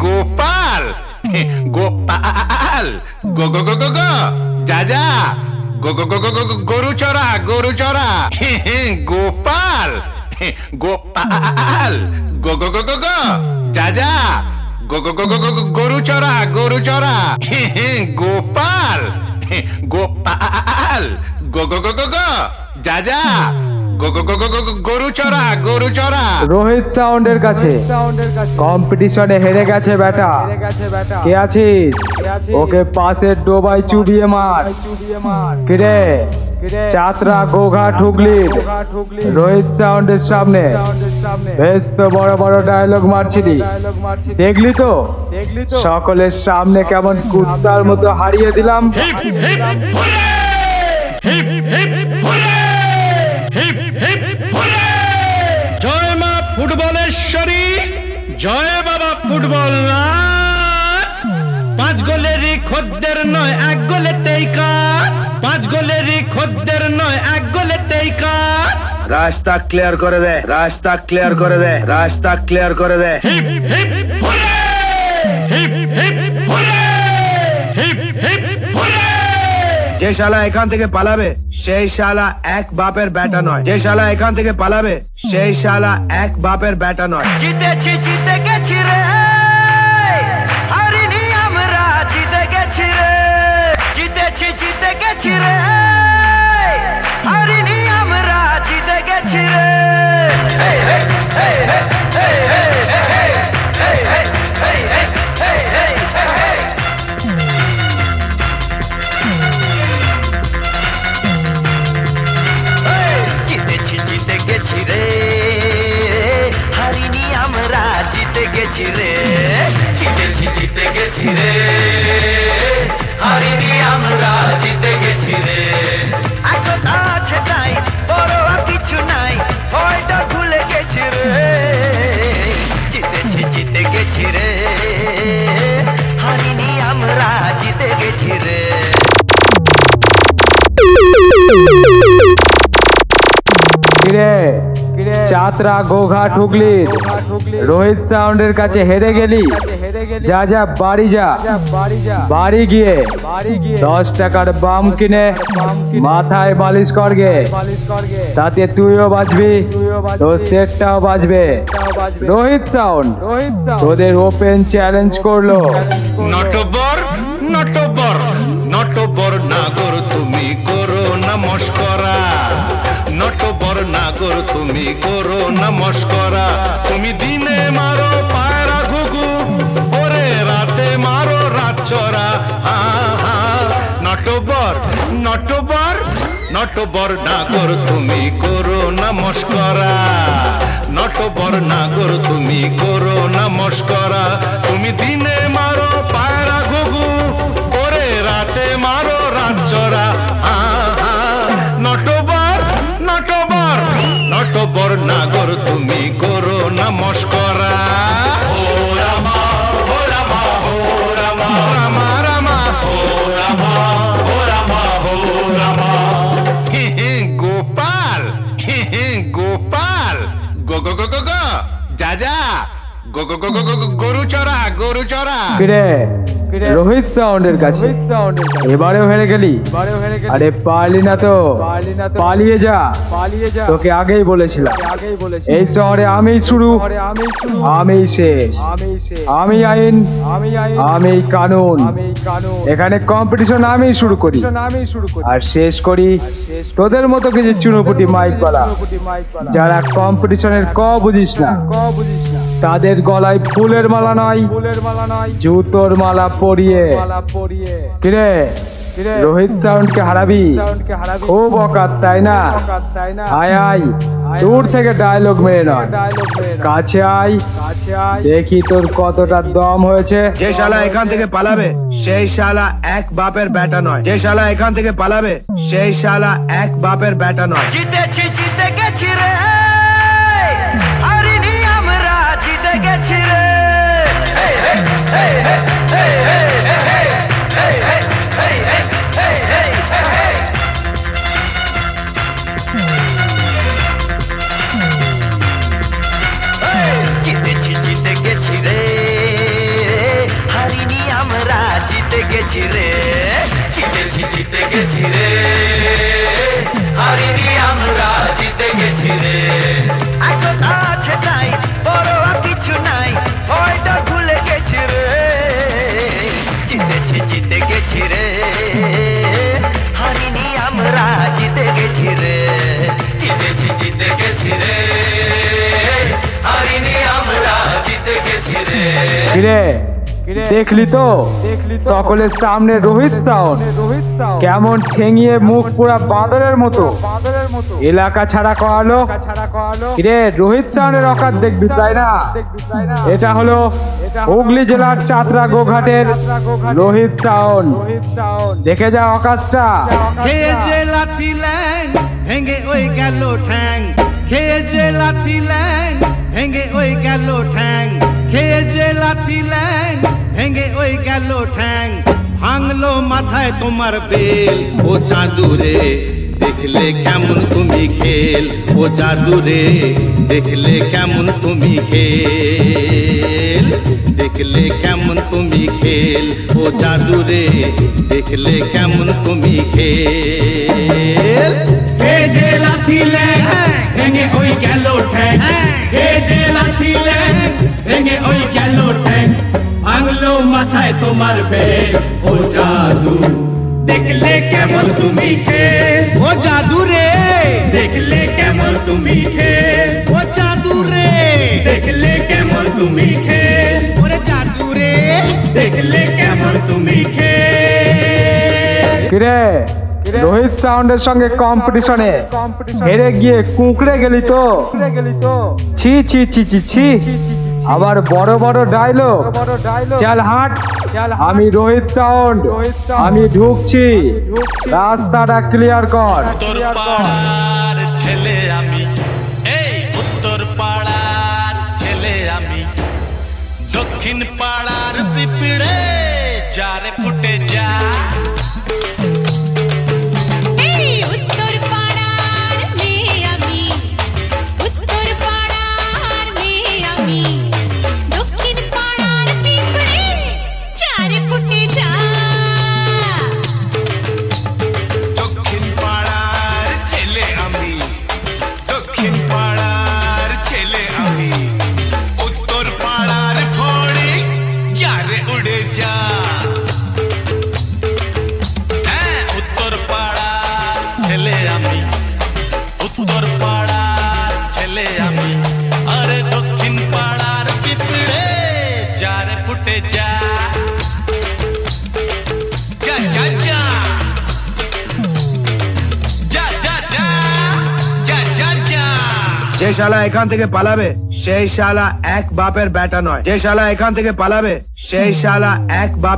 গোপাল গোপাল গো গো গো গো গো যা যা গো গো গো গো গো গরু চড়া গোপাল গোপাল গো গো গো গো গো যা যা গো গো গো গো গো গরু চড়া গোপাল গোপাল গো গো গো গো গো যা যা গো গো গো গো গো গরু চড়া রোহিত সাউন্ডের কাছে কম্পিটিশনে হেরে গেছে বেটা। কে আছিস? ওকে পাশের ডোবায় চুবিয়ে মার। কিরে চাতরা গোঘাট হুগলি রোহিত সাউন্ডের সামনে বেশ তো বড় বড় ডায়লগ মারছিলি, দেখলি তো সকলের সামনে কেমন কুত্তার মতো হারিয়ে দিলাম। জয় মা ফুটবলেশ্বরী, জয় বাবা ফুটবল না। 5 গোলেরই খদ্দের নয় 1 গোলেতেই কাজ, 5 গোলেরই খদ্দের নয় 1 গোলেতেই কাজ। রাস্তা ক্লিয়ার করে দে, রাস্তা ক্লিয়ার করে দে, রাস্তা ক্লিয়ার করে দে। Hip hip hooray, hip hip hooray, hip hip hooray. যে শালা এখান থেকে পালাবে সেই শালা এক বাপের বেটা নয়, যে শালা এখান থেকে পালাবে সেই শালা এক বাপের বেটা নয়। জিতেছি জিতে গেছি রে, হারিনি আমরা জিতে গেছি রে। জিতেছি জিতে গেছি রে, হারিনি আমরা জিতে গেছি রে। Hey, hey, hey, hey, hey, hey, hey, hey, hey, hey, hey, hey, hey, hey, hey. জিতেছি জিতে গেছি রে, হারিনি আমরা জিতে গেছি রে। জিতেছি জিতে গেছি রে, হারিনি আমরা জিতে গেছি রে। একতা আছে তাই পরোয়া কিছু নাই, ভয়টা ভুলে গেছি রে। জিতেছি জিতে গেছি রে, হারিনি আমরা জিতে গেছি রে। কিরে চাতরা গোঘাট হুগলি রোহিত সাউন্ডের কাছে হেরে গেলি, যা যা বাড়ি যা, বাড়ি গিয়ে 10 টাকার বাম কিনে মাথায় মালিশ করগে, তাতে তুইও বাঁচবি তোর সেটটাও বাঁচবে। রোহিত সাউন্ড তোদের ওপেন চ্যালেঞ্জ করলো। নটবর নটবর নটবর নাগর তুমি করো না মস্করা, নটবর নাগর তুমি করো না মস্করা। তুমি দিনে মারো পায়রা ঘুঘু, ওরে রাতে মারো রাত চড়া। নটবর নটবর নটবর নাগর তুমি করো না মস্করা, নটবর নাগর তুমি করো না মস্করা। তুমি দিনে মারো পায়রা ঘুঘু, ওরে রাতে মারো রাত চড়া। নটবর নটবর নটবর নাগর তুমি করো না মস্করা। ও রামা ও রামা ও রামা রামা রামা ও রামা ও রামা ও রামা। গোপাল গোপাল গো গো গো গো গো যা যা গো গো গো গো গো গরু চড়া। কিরে রোহিত সাউন্ডের কাছে এবারেও হেরে গেলি। আরে পারলি না তো পালিয়ে যা, তোকে আগেই বলেছিলাম এই শহরে আমি শুরু আমি শেষ, আমি আইন আমি কানুন। এখানে কম্পিটিশন আমি শুরু করি আর শেষ করি তোদের মতো কিছু চুনোপুটি মাইকওয়ালা যারা কম্পিটিশনের বুঝিস না। তাদের গলায় ফুলের মালা নয় জুতোর মালা পরিয়ে। কিরে রোহিত সাউন্ডকে হারাবি? খুব অকাত তাই না? আয় আয় দূর থেকে ডায়লগ মেরে নয়, কাছে আয় দেখি তোর কতটা দম হয়েছে। যে শালা এখান থেকে পালাবে সেই শালা এক বাপের বেটা নয়, যে শালা এখান থেকে পালাবে সেই শালা এক বাপের বেটা নয়। জিতেছি জিতে গেছি রে, হারিনি আমরা জিতে গেছি রে। Hey, hey, hey, hey, hey, hey, hey, hey, hey, hey, hey, hey, hey, hey, hey. জিতেছি জিতে গেছি রে, কিরে দেখলি তো সকলের সামনে রোহিত সাউন্ড কেমন ঠেঙিয়ে মুখ পুরা বাঁদরের মতো এলাকা ছাড়া করালো। কিরে রোহিত সাউন্ডের অকাত দেখবি তাই না? এটা হলো হুগলি জেলার চাতরা গোঘাটের রোহিত সাউন্ড। দেখে যা অকাতটা। খেয়ে যে লাথি ল্যাং ভেঙে ওই গেল ঠ্যাং, খেয়ে যে লাথি ল্যাং ভেঙে ওই গেল ঠ্যাং, খেয়ে যে লাথি ল্যাং ভেঙে ওই গেল ঠ্যাং, ভাঙলো মাথায় তোমার বেল। ও জাদুরে দেখলে কেমন তুমি খেল, ও জাদুরে দেখলে কেমন তুমি খেল, দেখলে কেমন তুমি খেল, ও জাদুরে দেখলে কেমন তুমি খেল। খেয়ে যে লাথি ল্যাং ভেঙে ওই গেল ঠ্যাং, খেয়ে যে লাথি ল্যাং ভেঙে ওই গেল ঠ্যাং, ভাঙলো মাথায় তোমার বেল। ও জাদু দেখলে কেমন তুমি খেল, ও জাদুরে দেখলে কেমন তুমি খেল, ও জাদুরে দেখলে কেমন তুমি খেল, ওরে জাদুরে দেখলে কেমন তুমি খেল। কিরে রোহিত সাউন্ডের সঙ্গে কম্পিটিশনে হেরে গিয়ে কুঁকড়ে গেলি তো? ছি ছি ছি ছি ছি। আবার বড় বড় ডায়লগ। চল হাট, আমি রোহিত সাউন্ড, আমি ঢুকছি, রাস্তাটা ক্লিয়ার কর। উত্তর পাড়ার ছেলে আমি, এই উত্তর পাড়ার ছেলে আমি, দক্ষিণ পাড়ার পিঁপড়ে যারে ফুটে যা। এই উত্তর পাড়ার মেয়ে আমি, উত্তর পাড়ার মেয়ে আমি, দক্ষিণ পাড়ার পিঁপড়ে চারে ফুটে যা। দক্ষিণ পাড়ার ছেলে আমি, দক্ষিণ পাড়ার ছেলে আমি, উত্তর পাড়ার ঘোড়ে যারে উড়ে যা। হ্যাঁ, উত্তর পাড়ার ছেলে আমি, উত্তর পাড়ার ছেলে আমি, আরে দক্ষিণ পাড়ার পিঁপড়ে যারে ফুটে যা। যা যা যা যা যা যা যা যা যা। যে শালা এখান থেকে পালাবে সেই শালা এক বাপের বেটা নয়, যে শালা এখান থেকে পালাবে সেই শালা এক বাপ